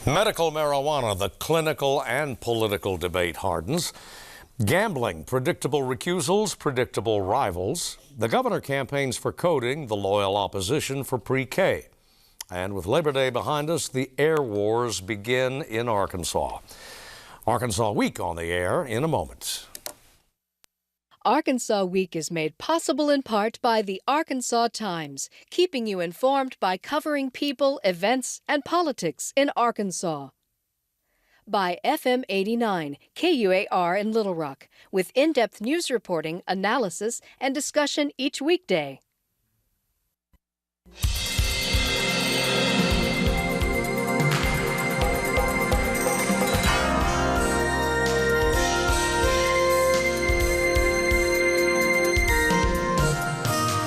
Medical marijuana, the clinical and political debate hardens. Gambling, predictable recusals, predictable rivals. The governor campaigns for coding, the loyal opposition for pre-K. And with Labor Day behind us, the air wars begin in Arkansas. Arkansas Week on the air in a moment. Arkansas Week is made possible in part by the Arkansas Times, keeping you informed by covering people, events, and politics in Arkansas. By FM 89, KUAR in Little Rock, with in-depth news reporting, analysis, and discussion each weekday.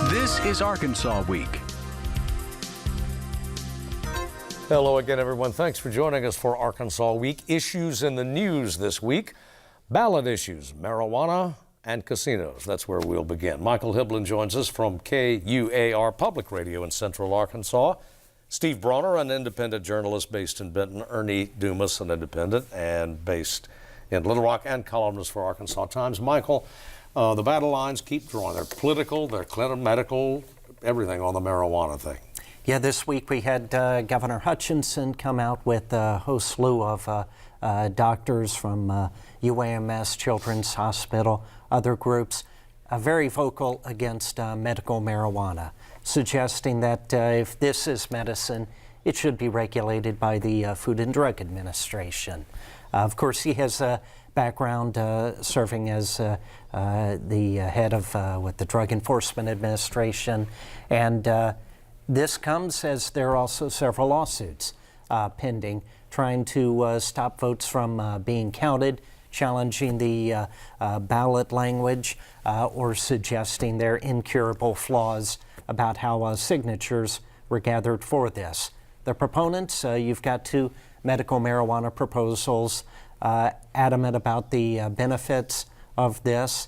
This is Arkansas Week. Hello again, everyone. Thanks for joining us for Arkansas Week. Issues in the news this week. Ballot issues, marijuana, and casinos. That's where we'll begin. Michael Hiblin joins us from KUAR Public Radio in Central Arkansas. Steve Bronner, an independent journalist based in Benton. Ernie Dumas, an independent and based in Little Rock and columnist for Arkansas Times. Michael, the battle lines keep drawing. They're political, they're medical, everything on the marijuana thing. Yeah, this week we had Governor Hutchinson come out with a whole slew of doctors from UAMS, Children's Hospital, other groups, very vocal against medical marijuana, suggesting that if this is medicine, it should be regulated by the Food and Drug Administration. Of course, he has a background serving as the head of with the Drug Enforcement Administration, and this comes as there are also several lawsuits pending, trying to stop votes from being counted, challenging the ballot language, or suggesting there are incurable flaws about how signatures were gathered for this. The proponents, you've got two medical marijuana proposals, adamant about the benefits of this,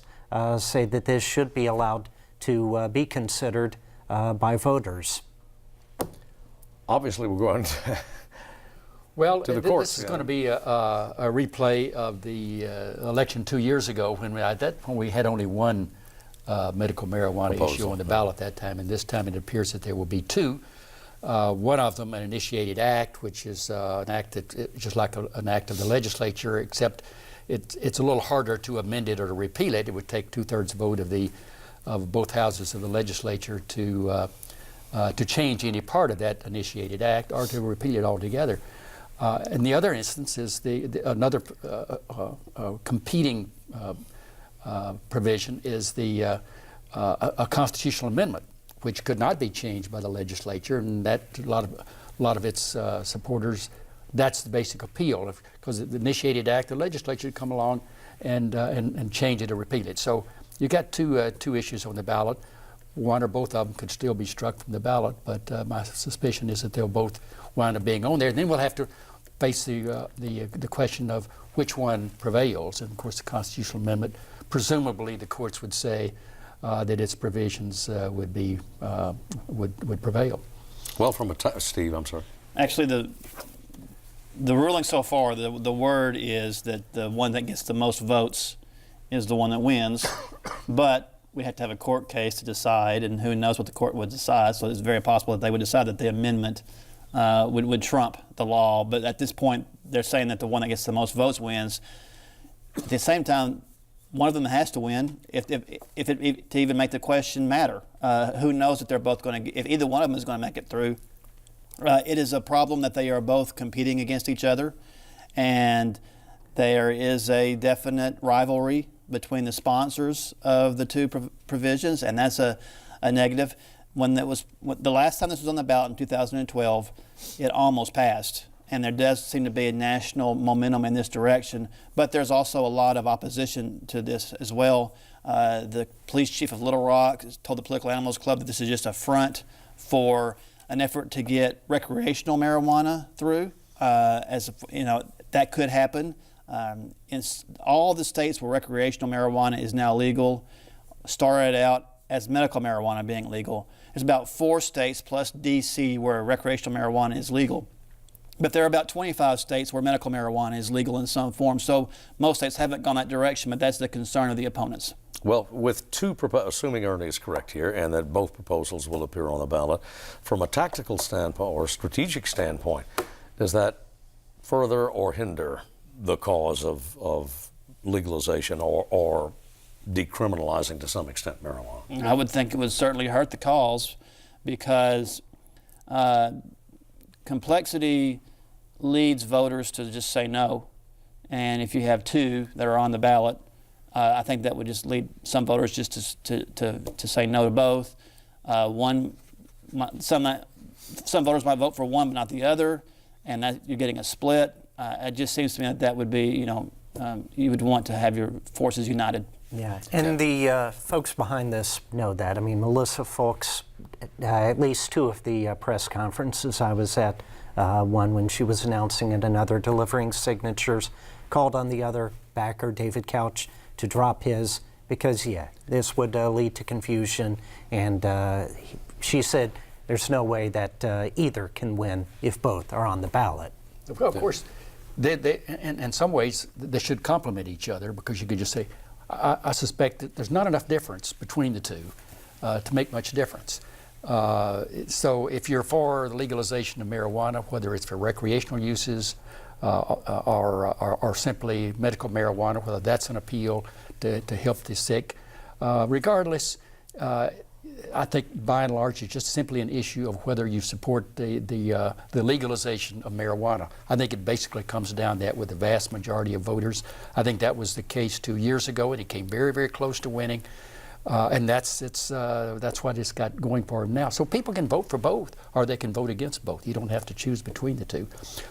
say that this should be allowed to be considered by voters. Obviously, we're going to to the courts. This is going to be a replay of the election 2 years ago when we had only one medical marijuana issue on the ballot at that time, and this time it appears that there will be two. One of them, an initiated act, which is an act that just like an act of the legislature, except it's a little harder to amend it or to repeal it. It would take 2/3 vote of both houses of the legislature to change any part of that initiated act or to repeal it altogether. And the other instance is another competing provision is a constitutional amendment, which could not be changed by the legislature, and that a lot of its supporters, that's the basic appeal, because the initiated act, the legislature would come along and change it or repeal it. So you got two issues on the ballot. One or both of them could still be struck from the ballot, but my suspicion is that they'll both wind up being on there. And then we'll have to face the question of which one prevails. And of course, the constitutional amendment, presumably the courts would say that its provisions would prevail. Well, from Steve, I'm sorry. Actually, the ruling so far, the word is that the one that gets the most votes is the one that wins, but we have to have a court case to decide, and who knows what the court would decide. So it's very possible that they would decide that the amendment would trump the law. But at this point, they're saying that the one that gets the most votes wins. At the same time, one of them has to win to even make the question matter. Who knows that they're both going to, if either one of them is going to make it through. It is a problem that they are both competing against each other, and there is a definite rivalry between the sponsors of the two provisions, and that's a negative. The last time this was on the ballot in 2012, it almost passed, and there does seem to be a national momentum in this direction, but there's also a lot of opposition to this as well. The police chief of Little Rock told the Political Animals Club that this is just a front for an effort to get recreational marijuana through. That could happen. In all the states where recreational marijuana is now legal, started out as medical marijuana being legal. There's about 4 states plus D.C. where recreational marijuana is legal. But there are about 25 states where medical marijuana is legal in some form. So most states haven't gone that direction, but that's the concern of the opponents. Well, with assuming Ernie is correct here, and that both proposals will appear on the ballot, from a tactical standpoint or strategic standpoint, does that further or hinder the cause of legalization or decriminalizing to some extent marijuana? I would think it would certainly hurt the cause, because complexity leads voters to just say no. And if you have two that are on the ballot, I think that would just lead some voters just to say no to both. Some voters might vote for one but not the other, and that you're getting a split. It just seems to me that would be, you would want to have your forces united. Yeah, and the folks behind this know that. I mean, Melissa Fulks, at least two of the press conferences I was at, one when she was announcing it, another delivering signatures, called on the other backer, David Couch, to drop his because, this would lead to confusion. And she said there's no way that either can win if both are on the ballot. Well, of course, they in some ways, they should complement each other, because you could just say, I suspect that there's not enough difference between the two to make much difference. So if you're for the legalization of marijuana, whether it's for recreational uses or simply medical marijuana, whether that's an appeal to help the sick, regardless, I think by and large it's just simply an issue of whether you support the legalization of marijuana. I think it basically comes down to that with the vast majority of voters. I think that was the case 2 years ago, and it came very, very close to winning. And that's what it's got going for them now. So people can vote for both, or they can vote against both. You don't have to choose between the two.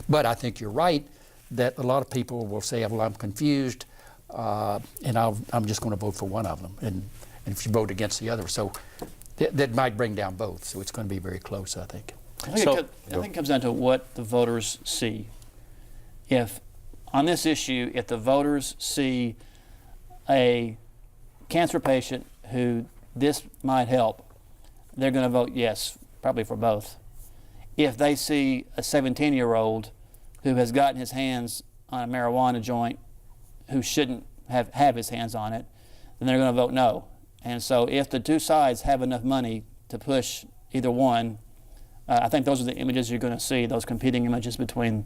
But I think you're right that a lot of people will say, well, I'm confused, and I'm just going to vote for one of them. And if you vote against the other. So that might bring down both. So it's going to be very close, I think. I think it comes down to what the voters see. If, on this issue, if the voters see a cancer patient who this might help, they're going to vote yes, probably for both. If they see a 17-year-old who has gotten his hands on a marijuana joint who shouldn't have his hands on it, then they're going to vote no. And so if the two sides have enough money to push either one, I think those are the images you're going to see, those competing images between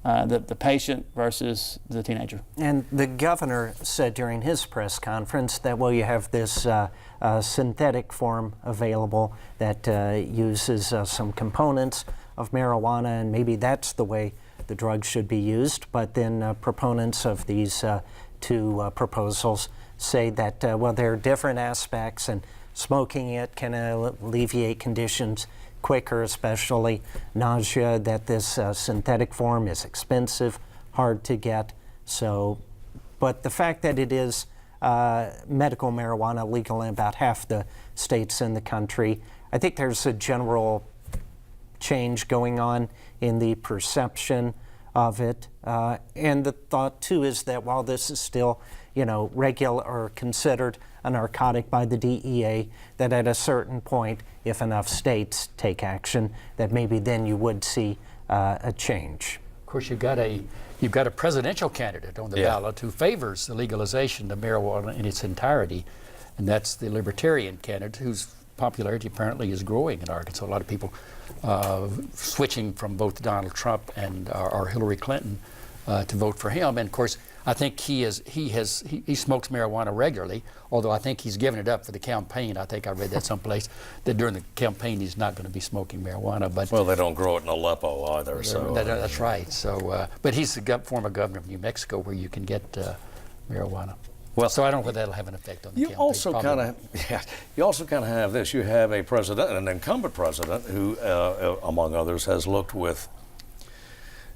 the patient versus the teenager. And the governor said during his press conference that, well, you have this synthetic form available that uses some components of marijuana, and maybe that's the way the drug should be used. But then proponents of these two proposals say that, well, there are different aspects, and smoking it can alleviate conditions quicker, especially nausea, that this synthetic form is expensive, hard to get. So, but the fact that it is medical marijuana legal in about half the states in the country, I think there's a general change going on in the perception of it. And the thought, too, is that while this is still, regular or considered a narcotic by the DEA, that at a certain point, if enough states take action, that maybe then you would see a change. Of course, you've got a presidential candidate on the ballot who favors the legalization of marijuana in its entirety, and that's the Libertarian candidate, whose popularity apparently is growing in Arkansas. A lot of people switching from both Donald Trump and or Hillary Clinton to vote for him. And of course, I think he smokes marijuana regularly, although I think he's given it up for the campaign. I think I read that someplace that during the campaign he's not going to be smoking marijuana. But well, they don't grow it in Aleppo either. So that's right. So, but he's the former governor of New Mexico, where you can get marijuana. Well, so I don't know whether that'll have an effect on the campaign. You also kind of have this. You have a president, an incumbent president, who, among others, has looked with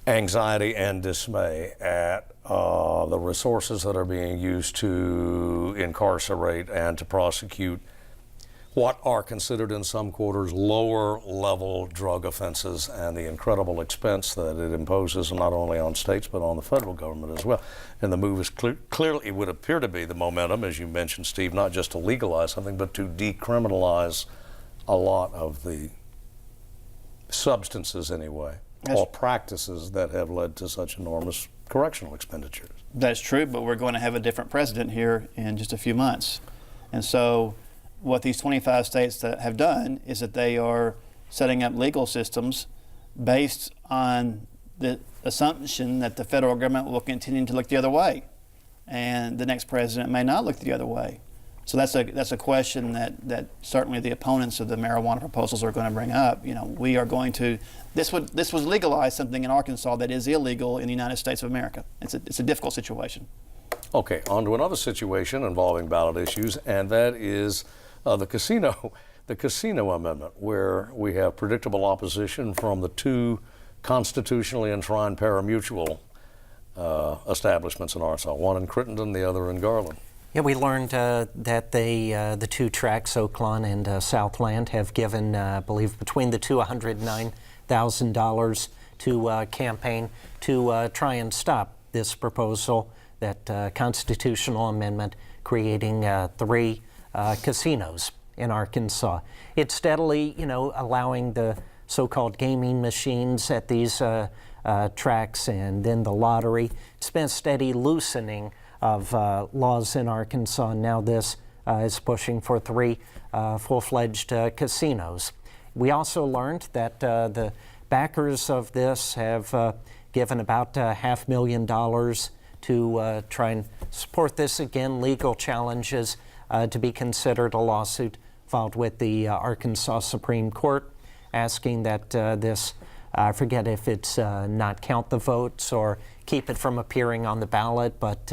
anxiety and dismay at the resources that are being used to incarcerate and to prosecute what are considered in some quarters lower level drug offenses, and the incredible expense that it imposes not only on states but on the federal government as well. And the move is clearly, it would appear to be the momentum, as you mentioned, Steve, not just to legalize something but to decriminalize a lot of the substances anyway. or practices that have led to such enormous correctional expenditures. That's true, but we're going to have a different president here in just a few months. And so what these 25 states that have done is that they are setting up legal systems based on the assumption that the federal government will continue to look the other way, and the next president may not look the other way. So that's a question that certainly the opponents of the marijuana proposals are going to bring up. You know, we are going to this was legalize something in Arkansas that is illegal in the United States of America. It's a difficult situation. Okay, on to another situation involving ballot issues, and that is the casino amendment, where we have predictable opposition from the two constitutionally enshrined parimutuel establishments in Arkansas, one in Crittenden, the other in Garland. Yeah, we learned that the two tracts, Oaklawn and Southland, have given, I believe, between the two, $109,000 to campaign to try and stop this proposal, that constitutional amendment creating 3 casinos in Arkansas. It's steadily, allowing the so-called gaming machines at these tracts and then the lottery. It's been a steady loosening of laws in Arkansas, and now this is pushing for 3 full-fledged casinos. We also learned that the backers of this have given about $500,000 to try and support this. Again, legal challenges to be considered. A lawsuit filed with the Arkansas Supreme Court asking that this, I forget if it's not count the votes or keep it from appearing on the ballot, but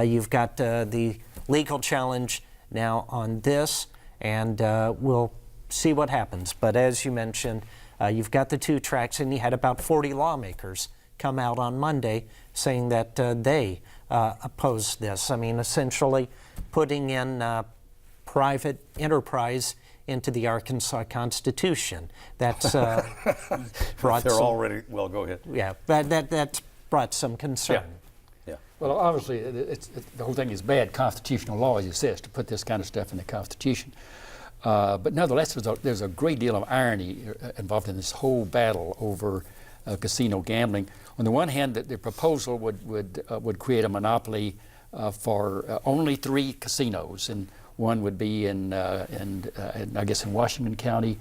you've got the legal challenge now on this, and we'll see what happens. But as you mentioned, you've got the 2 tracts, and you had about 40 lawmakers come out on Monday saying that they oppose this. I mean, essentially putting in private enterprise into the Arkansas Constitution. That's brought They're some, already, well, go ahead. yeah, that's brought some concern. Yeah. Well, obviously, the whole thing is bad constitutional law, as it says, to put this kind of stuff in the Constitution. But nevertheless, there's a great deal of irony involved in this whole battle over casino gambling. On the one hand, the proposal would create a monopoly for only 3 casinos, and one would be in I guess in Washington County,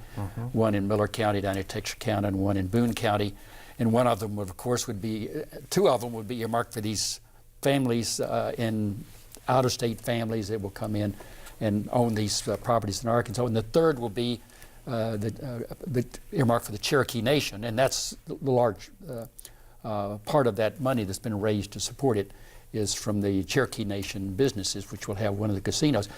one in Miller County down in Texas County, and one in Boone County. And one of them, of course, would be 2 of them would be earmarked for these families in out-of-state families that will come in and own these properties in Arkansas. And the third will be the earmarked for the Cherokee Nation, and that's the large part of that money that's been raised to support it is from the Cherokee Nation businesses, which will have one of the casinos.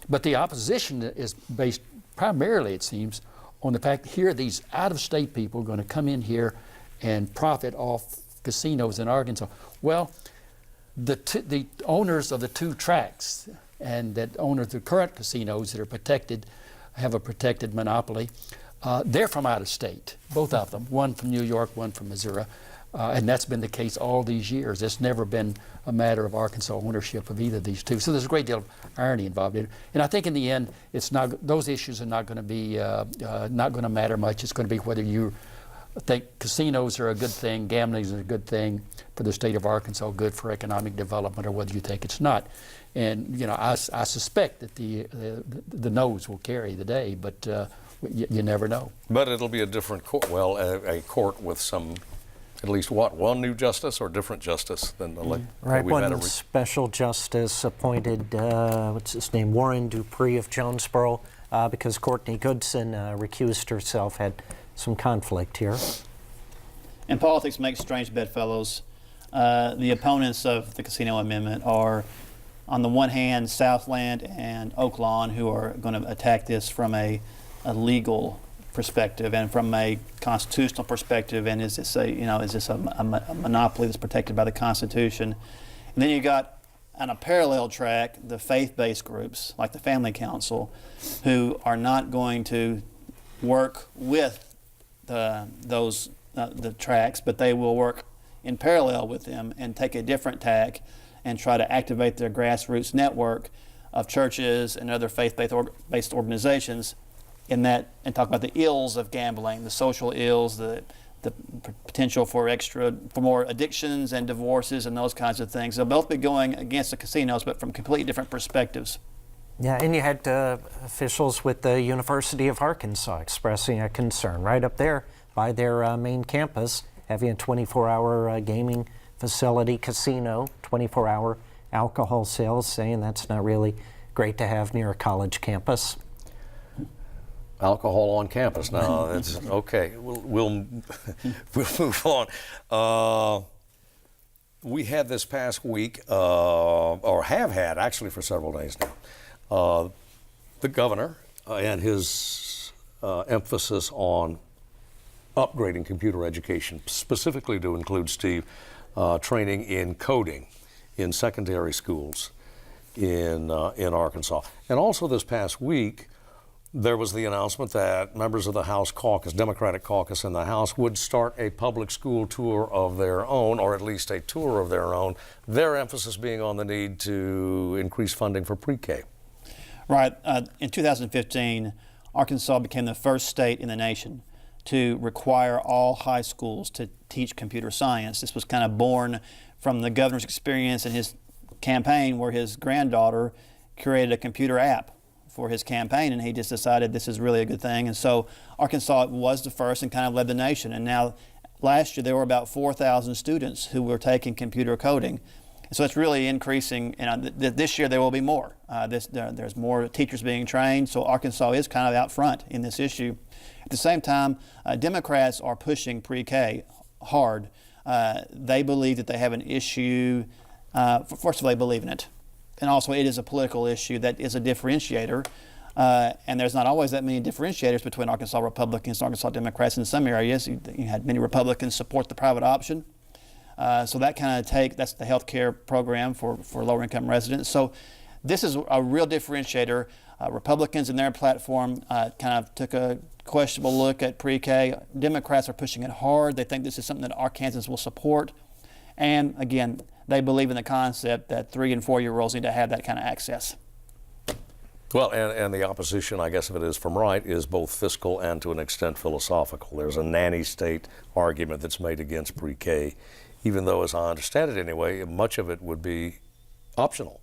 But the opposition is based primarily, it seems, on the fact that here are these out-of-state people going to come in here and profit off casinos in Arkansas. Well, the owners of the 2 tracts and that own the current casinos that are protected, have a protected monopoly, they're from out of state, both of them, one from New York, one from Missouri. And that's been the case all these years. It's never been a matter of Arkansas ownership of either of these 2. So there's a great deal of irony involved in it. And I think in the end, it's not; those issues are not going to be not going to matter much. It's going to be whether you think casinos are a good thing, gambling is a good thing for the state of Arkansas, good for economic development, or whether you think it's not. And I suspect that the no's will carry the day, but you never know. But it'll be a different court. Well, a court with some, at least one new justice or different justice than the right. One special justice appointed. What's his name? Warren Dupree of Jonesboro, because Courtney Goodson recused herself. Had some conflict here. And politics makes strange bedfellows. The opponents of the casino amendment are, on the one hand, Southland and Oaklawn, who are going to attack this from a legal perspective and from a constitutional perspective. And is this a monopoly that's protected by the Constitution? And then you got on a parallel track the faith-based groups like the Family Council, who are not going to work with the tracks, but they will work in parallel with them and take a different tack and try to activate their grassroots network of churches and other faith-based organizations in that, and talk about the ills of gambling, the social ills, the the potential for more addictions and divorces and those kinds of things. They'll both be going against the casinos, but from completely different perspectives. Yeah, and you had officials with the University of Arkansas expressing a concern right up there by their main campus, having a 24-hour gaming facility, casino, 24-hour alcohol sales, saying that's not really great to have near a college campus. Alcohol on campus. Now, that's okay. We'll move on. We had this past week, or have had actually for several days now, the governor and his emphasis on upgrading computer education, specifically to include, Steve, training in coding in secondary schools in Arkansas. And also this past week, there was the announcement that members of the House Caucus, Democratic Caucus in the House, would start a public school tour of their own, or at least a tour of their own, their emphasis being on the need to increase funding for pre-K. Right. In 2015, Arkansas became the first state in the nation to require all high schools to teach computer science. This was kind of born from the governor's experience in his campaign, where his granddaughter created a computer app for his campaign, and he just decided this is really a good thing. And so Arkansas was the first and kind of led the nation. And now last year there were about 4,000 students who were taking computer coding. So it's really increasing, and this year there will be more. There's more teachers being trained, so Arkansas is kind of out front in this issue. At the same time, Democrats are pushing pre-K hard. They believe that they have an issue. First of all, they believe in it. And also it is a political issue that is a differentiator. And there's not always that many differentiators between Arkansas Republicans and Arkansas Democrats in some areas. You had many Republicans support the private option. So that kind of that's the health care program for lower income residents. So this is a real differentiator. Republicans in their platform kind of took a questionable look at pre-K. Democrats are pushing it hard. They think this is something that Arkansans will support. And again, they believe in the concept that 3- and 4-year-olds need to have that kind of access. Well, and the opposition, I guess if it is from right, is both fiscal and to an extent philosophical. There's a nanny state argument that's made against pre-K, even though, as I understand it anyway, much of it would be optional.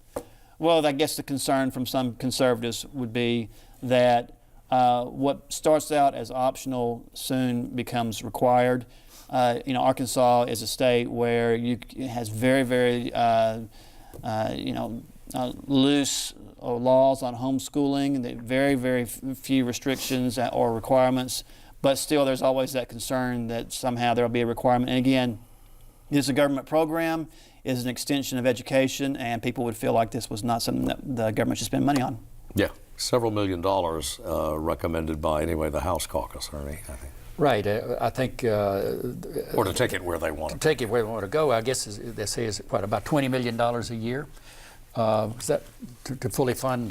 Well, I guess the concern from some conservatives would be that what starts out as optional soon becomes required. Arkansas is a state where it has very, very, loose laws on homeschooling, and very, very few restrictions or requirements. But still, there's always that concern that somehow there will be a requirement. And again, it is a government program, it is an extension of education, and people would feel like this was not something that the government should spend money on. Yeah, several $1 million recommended by, anyway, the House Caucus, Ernie, I think. Right. I think. Or to take it where they want to take it where they want to go. I guess they say is about $20 million a year. To fully fund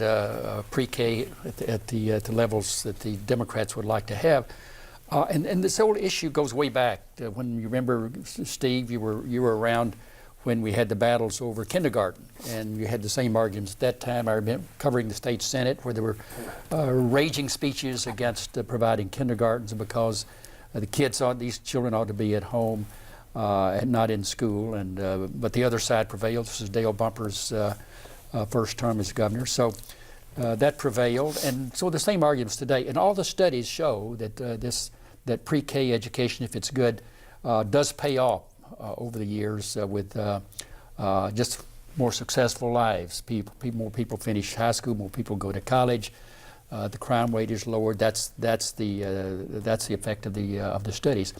pre-K at the levels that the Democrats would like to have. And this whole issue goes way back. When you remember, Steve, you were around when we had the battles over kindergarten, and you had the same arguments at that time. I remember covering the state Senate where there were raging speeches against providing kindergartens because these children ought to be at home and not in school. And but the other side prevailed. This is Dale Bumper's first term as governor. So that prevailed, and so the same arguments today. And all the studies show that that pre-K education, if it's good, does pay off over the years with just more successful lives. More people finish high school, more people go to college. The crime rate is lower. That's the effect of the studies.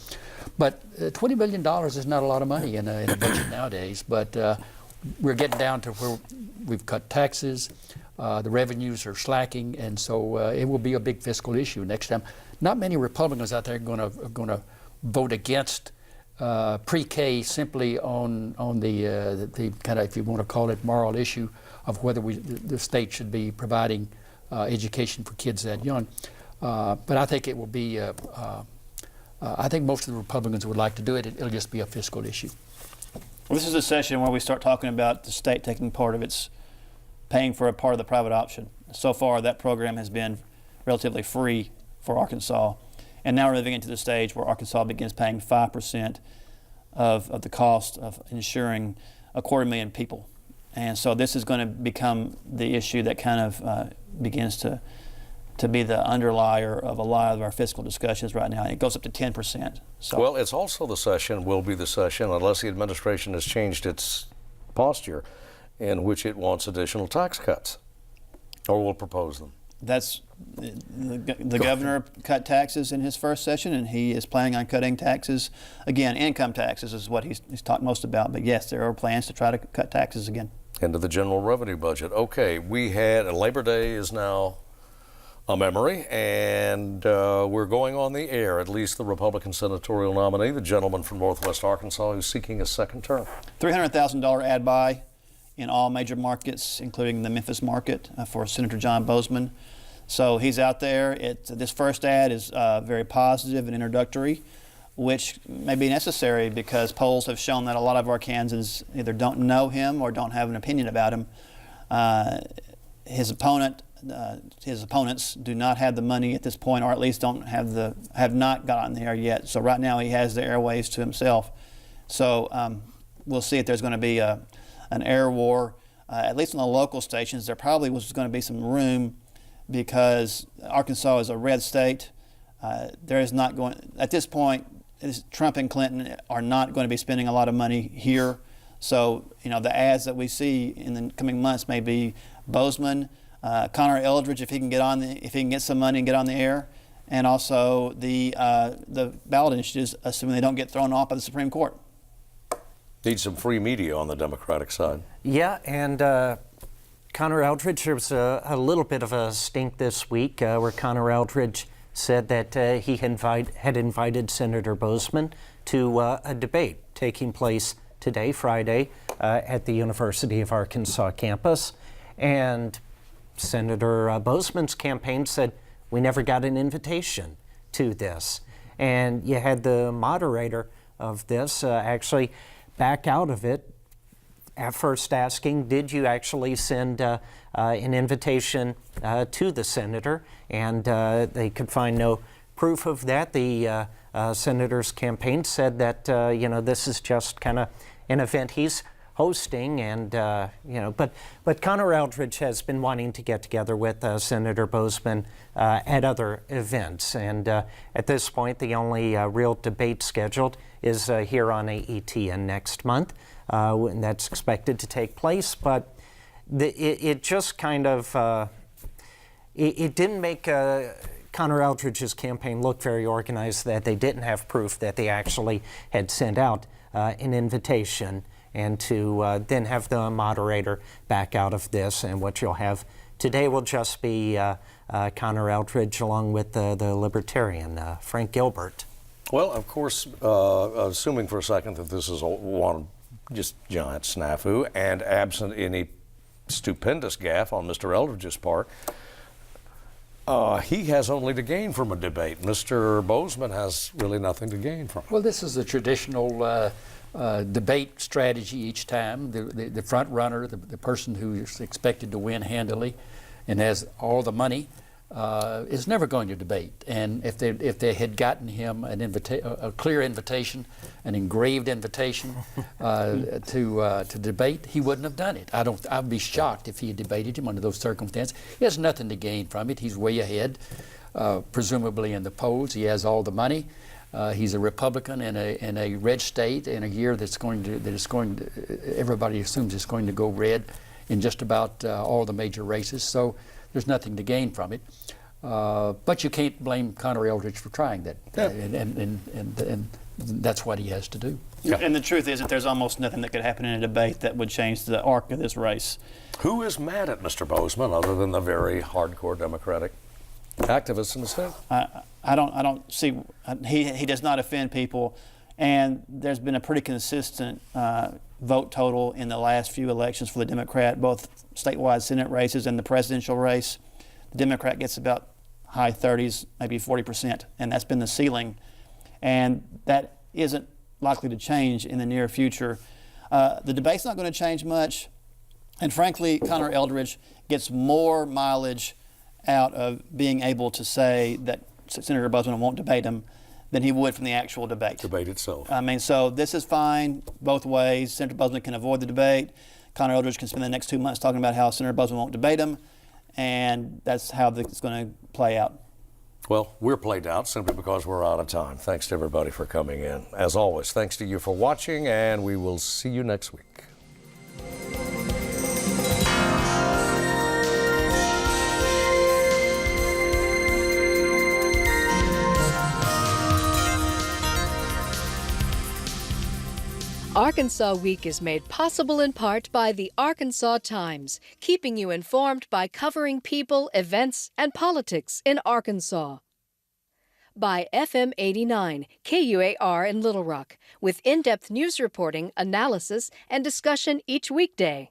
But $20 million is not a lot of money in a budget nowadays. But we're getting down to where we've cut taxes. The revenues are slacking, and so it will be a big fiscal issue next time. Not many Republicans out there are going to vote against pre-K simply on the kind of, if you want to call it, moral issue of whether the state should be providing education for kids that young. But I think it will be. I think most of the Republicans would like to do it. It'll just be a fiscal issue. Well, this is a session where we start talking about the state taking part of its paying for a part of the private option. So far, that program has been relatively free for Arkansas. And now we're moving into the stage where Arkansas begins paying 5% of the cost of insuring 250,000 people. And so this is going to become the issue that kind of begins to be the underlier of a lot of our fiscal discussions right now. It goes up to 10%. So, Well, it's also will be the session, unless the administration has changed its posture, in which it wants additional tax cuts, or will propose them. that's the governor cut taxes in his first session, and he is planning on cutting taxes again. Income taxes is what he's talked most about. But yes, there are plans to try to cut taxes again. Into the general revenue budget. Okay, we had Labor Day is now a memory, and we're going on the air, at least the Republican senatorial nominee, the gentleman from Northwest Arkansas who's seeking a second term. $300,000 ad buy in all major markets, including the Memphis market, for Senator John Bozeman. So he's out there. This first ad is very positive and introductory, which may be necessary because polls have shown that a lot of Arkansans either don't know him or don't have an opinion about him. His opponents do not have the money at this point, or at least have not gotten there yet. So right now he has the airways to himself. So we'll see if there's going to be an air war. At least on the local stations, there probably was going to be some room because Arkansas is a red state. There is not going at this point. Trump and Clinton are not going to be spending a lot of money here. So the ads that we see in the coming months may be Bozeman, Connor Eldridge if he can get some money and get on the air, and also the ballot initiatives, assuming they don't get thrown off by the Supreme Court. Need some free media on the Democratic side. Yeah, and Connor Eldridge, there was a little bit of a stink this week where Connor Eldridge said that he had invited Senator Bozeman to a debate taking place today, Friday, at the University of Arkansas campus. And Senator Bozeman's campaign said, we never got an invitation to this. And you had the moderator of this actually back out of it, at first asking, did you actually send an invitation to the senator? And they could find no proof of that. The senator's campaign said that, this is just kind of an event he's hosting, and but Connor Eldridge has been wanting to get together with Senator Bozeman at other events, and at this point, the only real debate scheduled is here on AETN next month, and that's expected to take place. But it just kind of it didn't make Connor Eldridge's campaign look very organized, that they didn't have proof that they actually had sent out an invitation, and to then have the moderator back out of this. And what you'll have today will just be Connor Eldridge along with the Libertarian, Frank Gilbert. Well, of course, assuming for a second that this is one just giant snafu and absent any stupendous gaffe on Mr. Eldridge's part, he has only to gain from a debate. Mr. Bozeman has really nothing to gain from it. Well, this is a traditional debate strategy each time. The front runner, the person who is expected to win handily and has all the money, is never going to debate. And if they had gotten him a clear invitation, an engraved invitation to debate, he wouldn't have done it. I'd be shocked if he had debated him under those circumstances. He has nothing to gain from it. He's way ahead, presumably in the polls. He has all the money. He's a Republican in a red state in a year everybody assumes it's going to go red in just about all the major races. So there's nothing to gain from it. But you can't blame Connor Eldridge for trying that, and that's what he has to do. Yeah. And the truth is that there's almost nothing that could happen in a debate that would change the arc of this race. Who is mad at Mr. Bozeman other than the very hardcore Democratic activists in the state? I don't see. He does not offend people, and there's been a pretty consistent vote total in the last few elections for the Democrat, both statewide Senate races and the presidential race. The Democrat gets about high 30s, maybe 40%, and that's been the ceiling, and that isn't likely to change in the near future. The debate's not going to change much, and frankly, Connor Eldridge gets more mileage out of being able to say that Senator Bozeman won't debate them than he would from the actual debate. Debate itself. I mean, so this is fine both ways. Senator Bozeman can avoid the debate. Connor Eldridge can spend the next 2 months talking about how Senator Bozeman won't debate him, and that's how it's going to play out. Well, we're played out simply because we're out of time. Thanks to everybody for coming in. As always, thanks to you for watching, and we will see you next week. Arkansas Week is made possible in part by the Arkansas Times, keeping you informed by covering people, events, and politics in Arkansas. By FM 89, KUAR in Little Rock, with in-depth news reporting, analysis, and discussion each weekday.